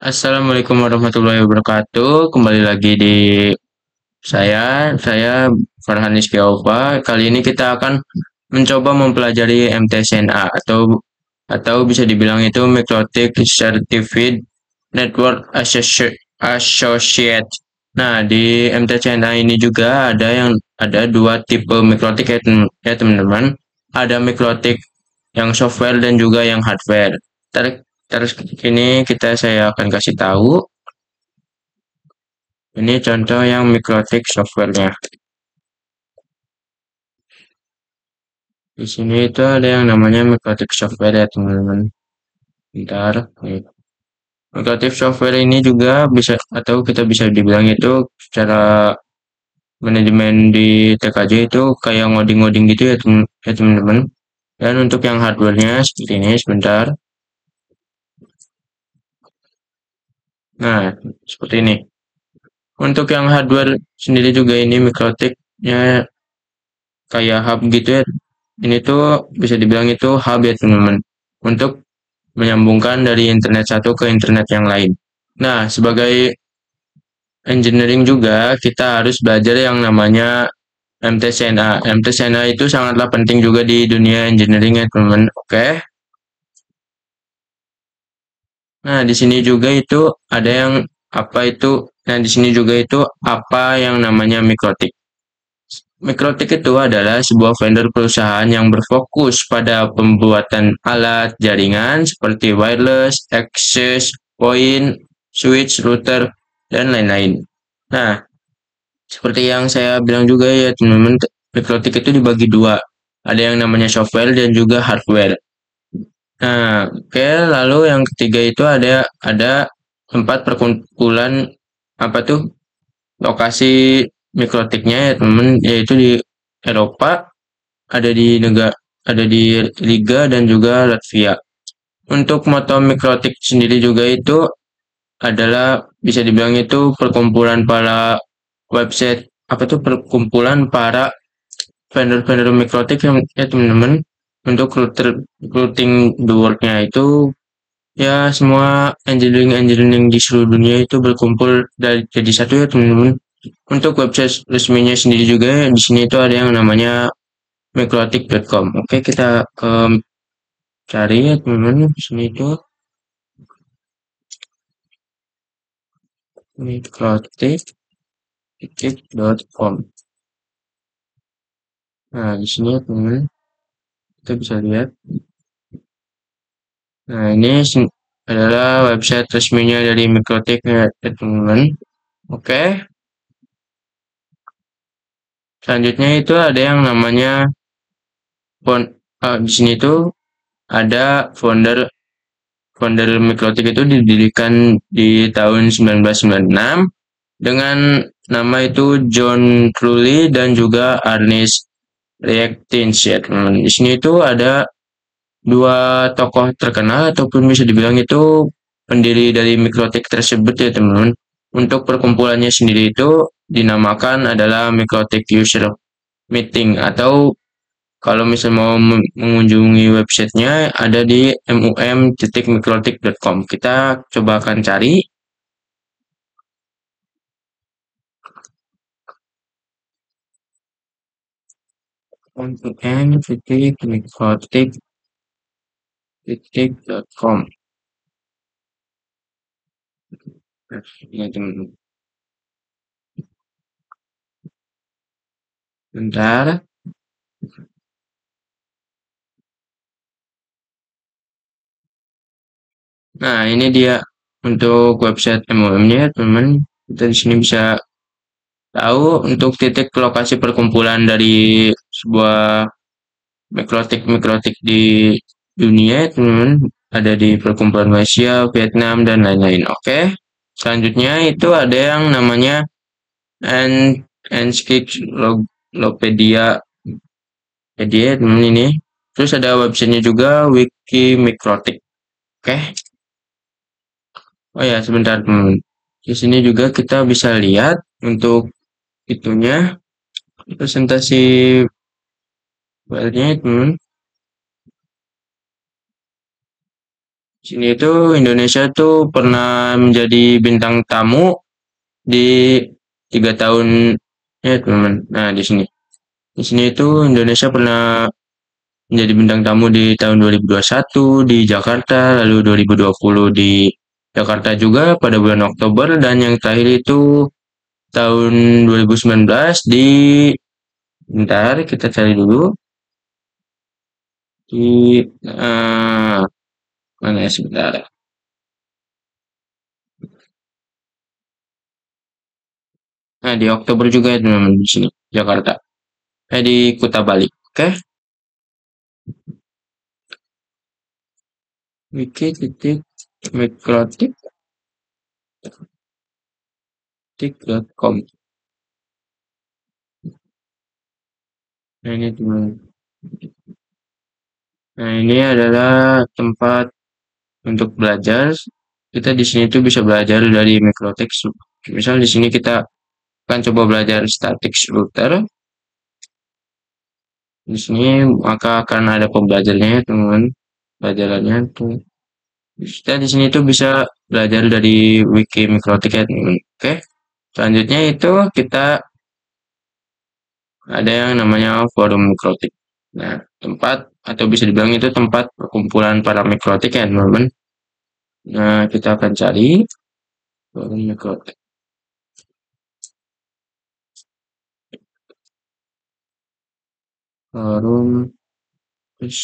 Assalamualaikum warahmatullahi wabarakatuh. Kembali lagi di saya Farhan Rizky Aufa. Kali ini kita akan mencoba mempelajari MTSNA atau bisa dibilang itu Mikrotik Certified Network Associate. Nah, di MTSNA ini juga ada dua tipe mikrotik ya teman-teman. Ada mikrotik yang software dan juga yang hardware. Terus ini saya akan kasih tahu. Ini contoh yang mikrotik softwarenya. Di sini itu ada yang namanya mikrotik software ya teman-teman. Bentar. Nih. Mikrotik software ini juga bisa atau kita bisa dibilang itu secara manajemen di TKJ itu kayak ngoding-ngoding gitu ya teman-teman. Dan untuk yang hardware-nya seperti ini sebentar. Nah, seperti ini. Untuk yang hardware sendiri juga ini mikrotiknya kayak hub gitu ya. Ini tuh bisa dibilang itu hub ya teman-teman. Untuk menyambungkan dari internet satu ke internet yang lain. Nah, sebagai engineering juga kita harus belajar yang namanya MTCNA. MTCNA itu sangatlah penting juga di dunia engineering ya teman-teman. Oke. Nah, di sini juga itu ada yang apa itu. Nah, di sini juga itu apa yang namanya mikrotik. Mikrotik itu adalah sebuah vendor perusahaan yang berfokus pada pembuatan alat jaringan seperti wireless, access point, switch, router, dan lain-lain. Nah, seperti yang saya bilang juga ya teman-teman, mikrotik itu dibagi dua. Ada yang namanya software dan juga hardware. Nah, oke, lalu yang ketiga itu ada tempat perkumpulan apa tuh lokasi mikrotiknya ya teman, yaitu di Eropa, ada di Liga dan juga Latvia. Untuk moto mikrotik sendiri juga itu adalah bisa dibilang itu perkumpulan para website apa tuh perkumpulan para vendor-vendor mikrotik yang ya teman-teman untuk recruiting the world-nya itu ya semua engineering di seluruh dunia itu berkumpul dari jadi satu ya teman-teman. Untuk website resminya sendiri juga di sini itu ada yang namanya mikrotik.com. Oke, kita cari ya teman-teman di sini itu mikrotik.com. Nah, di sini ya teman-teman kita bisa lihat. Nah, ini adalah website resminya dari Mikrotik ya teman-teman. Oke, selanjutnya itu ada yang namanya di sini tuh ada founder Mikrotik itu didirikan di tahun 1996 dengan nama itu John Trulli dan juga Ernest Reactins ya teman-teman. Di sini itu ada dua tokoh terkenal ataupun bisa dibilang itu pendiri dari Mikrotik tersebut ya teman-teman. Untuk perkumpulannya sendiri itu dinamakan adalah Mikrotik User Meeting atau kalau misalnya mau mengunjungi websitenya ada di mum.mikrotik.com. Kita coba akan cari mum.mikrotik.com. Bentar. Nah, ini dia untuk website MOM-nya, teman. Kita di sini bisa tahu untuk titik lokasi perkumpulan dari sebuah mikrotik di dunia, teman. Ada di perkumpulan Malaysia, Vietnam, dan lain-lain. Oke. Selanjutnya itu ada yang namanya Encyclopedia teman ini. Terus ada websitenya juga Wikimikrotik. Oke. Oh ya, sebentar teman. Di sini juga kita bisa lihat untuk itunya presentasi filenya teman. Sini itu Indonesia tuh pernah menjadi bintang tamu di 3 tahun ya teman. Nah di sini itu Indonesia pernah menjadi bintang tamu di tahun 2021 di Jakarta, lalu 2020 di Jakarta juga pada bulan Oktober, dan yang terakhir itu tahun 2019 di, bentar kita cari dulu, di mana ya, sebentar. Nah, di Oktober juga ya teman-teman di sini Jakarta. Di Kuta Bali. Oke. Wiki titik mikrotik titik.com. Nah, ini teman. Nah, ini adalah tempat untuk belajar. Kita di sini tuh bisa belajar dari mikrotik. Misal di sini kita akan coba belajar static router. Di sini maka akan ada pembelajarannya ya, teman-teman. Pelajarannya tuh. Kita di sini tuh bisa belajar dari wiki mikrotik ya, teman-teman. Oke. Selanjutnya itu kita ada yang namanya forum mikrotik. Nah, tempat atau bisa dibilang itu tempat perkumpulan para mikrotik ya, teman-teman. Nah, kita akan cari forum mikrotik. Forum, terus,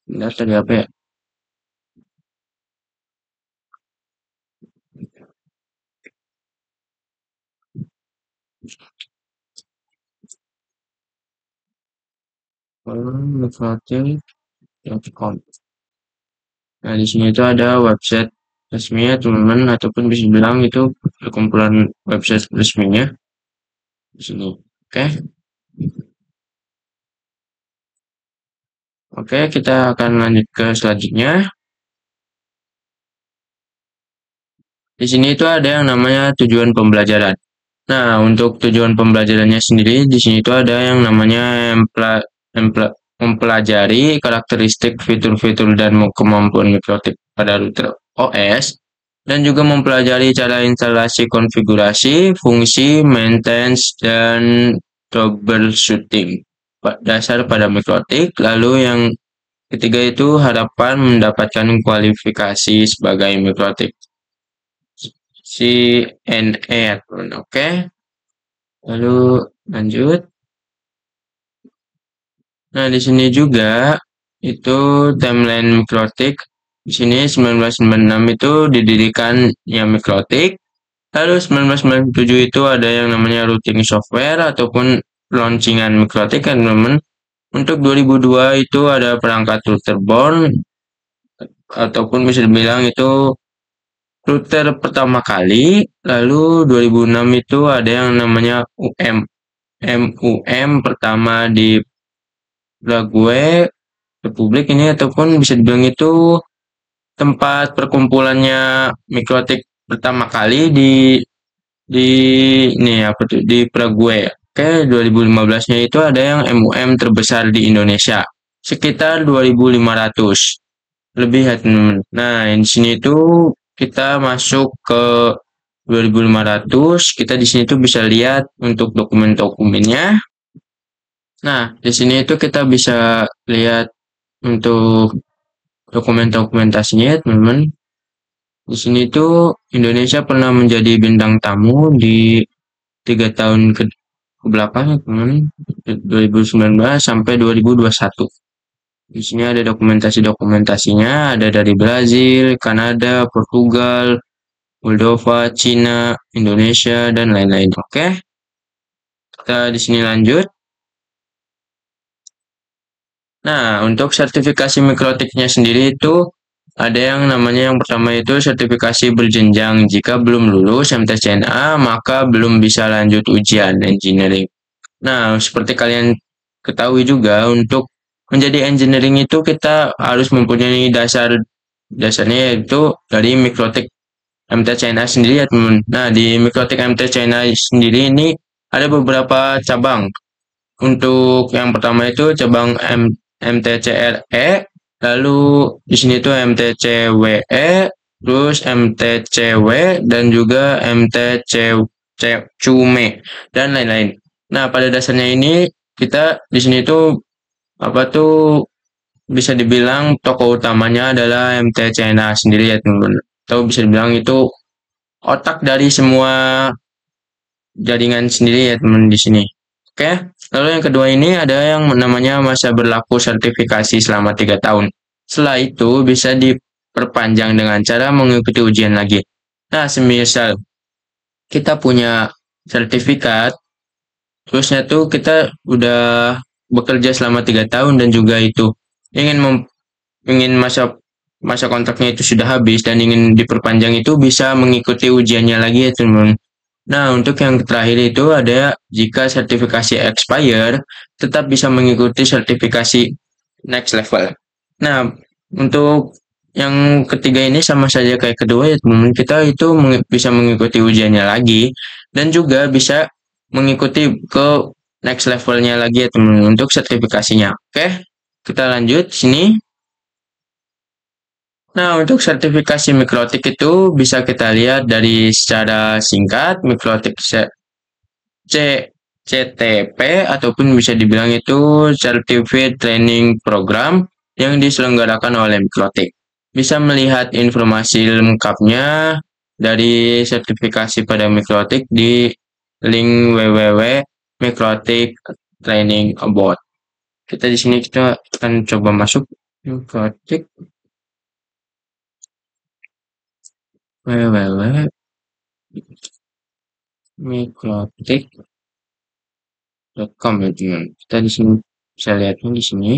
bentar tadi apa ya? Forum mikrotik.com. Nah, di sini itu ada website resminya, teman-teman, ataupun bisa bilang itu perkumpulan website resminya di sini. Oke. Oke, kita akan lanjut ke selanjutnya. Di sini itu ada yang namanya tujuan pembelajaran. Nah, untuk tujuan pembelajarannya sendiri, di sini itu ada yang namanya mempelajari karakteristik fitur-fitur dan kemampuan mikrotik pada router OS, dan juga mempelajari cara instalasi, konfigurasi, fungsi, maintenance, dan troubleshooting dasar pada mikrotik. Lalu yang ketiga itu harapan mendapatkan kualifikasi sebagai mikrotik CNE, oke. Lalu lanjut. Nah, di sini juga itu timeline mikrotik. Di sini 1996 itu didirikan yang mikrotik. Lalu 1997 itu ada yang namanya routing software ataupun launcingan mikrotik kan teman-teman. Untuk 2002 itu ada perangkat router born ataupun bisa dibilang itu router pertama kali. Lalu 2006 itu ada yang namanya MUM pertama di Paraguay Republik ini, ataupun bisa dibilang itu tempat perkumpulannya mikrotik pertama kali di ini apa tuh di Paraguay. Oke, 2015-nya itu ada yang MUM terbesar di Indonesia, sekitar 2.500 lebih ya teman-teman. Nah, di sini itu kita masuk ke 2.500, kita di sini tuh bisa lihat untuk dokumen-dokumennya. Nah, di sini itu kita bisa lihat untuk dokumentasinya ya teman-teman. Di sini tuh Indonesia pernah menjadi bintang tamu di 3 tahun ke belakang ya teman-teman, 2019 sampai 2021. Di sini ada dokumentasinya, ada dari Brazil, Kanada, Portugal, Moldova, Cina, Indonesia, dan lain-lain. Oke, kita di sini lanjut. Nah, untuk sertifikasi mikrotiknya sendiri itu ada yang namanya, yang pertama itu sertifikasi berjenjang. Jika belum lulus MTCNA, maka belum bisa lanjut ujian engineering. Nah, seperti kalian ketahui juga, untuk menjadi engineering itu kita harus mempunyai dasarnya yaitu dari mikrotik MTCNA sendiri ya teman. Nah, di mikrotik MTCNA sendiri ini ada beberapa cabang. Untuk yang pertama itu cabang MTCRE, Lalu di sini tuh MTCWE, terus MTCW dan juga MTCUME dan lain-lain. Nah, pada dasarnya ini kita di sini tuh apa tuh bisa dibilang tokoh utamanya adalah MTCNA sendiri ya teman-teman. Atau bisa dibilang itu otak dari semua jaringan sendiri ya teman di sini. Oke, lalu yang kedua ini ada yang namanya masa berlaku sertifikasi selama 3 tahun. Setelah itu bisa diperpanjang dengan cara mengikuti ujian lagi. Nah, semisal kita punya sertifikat, terusnya tuh kita udah bekerja selama 3 tahun dan juga itu ingin ingin masa masa kontraknya itu sudah habis dan ingin diperpanjang itu bisa mengikuti ujiannya lagi ya teman. Nah, untuk yang terakhir itu ada jika sertifikasi expire, tetap bisa mengikuti sertifikasi next level. Nah, untuk yang ketiga ini sama saja kayak kedua ya teman-teman. Kita itu bisa mengikuti ujiannya lagi dan juga bisa mengikuti ke next levelnya lagi ya teman-teman untuk sertifikasinya. Oke, kita lanjut sini. Nah, untuk sertifikasi mikrotik itu bisa kita lihat dari secara singkat, mikrotik C CTP ataupun bisa dibilang itu Certificate Training Program yang diselenggarakan oleh Mikrotik. Bisa melihat informasi lengkapnya dari sertifikasi pada Mikrotik di link www.mikrotik Training About. Kita di sini kita akan coba masuk Mikrotik www.mikrotik.com ya teman. Kita di sini bisa lihatnya di sini.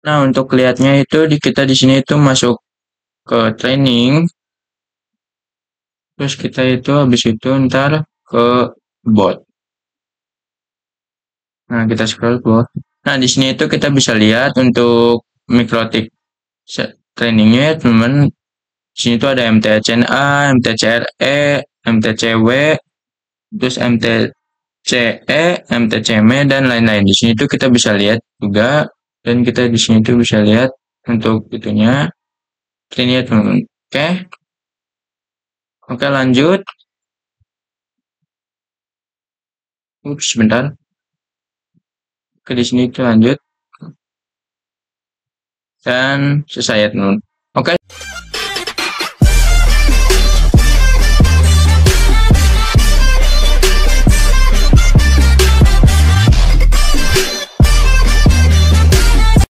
Nah, untuk lihatnya itu kita di sini itu masuk ke training, terus kita itu habis itu ntar ke bot. Nah, kita scroll ke bawah. Nah, di sini itu kita bisa lihat untuk mikrotik trainingnya ya, teman-teman. Di sini tuh ada MTCNA, MTCRE, MTCW, terus MTCE, MTCME dan lain-lain. Di sini tuh kita bisa lihat juga dan kita di sini tuh bisa lihat untuk itunya. Ini ya teman-teman. Oke. Oke, lanjut. Ups, sebentar. Oke, di sini kita lanjut. Dan selesai ya teman-teman.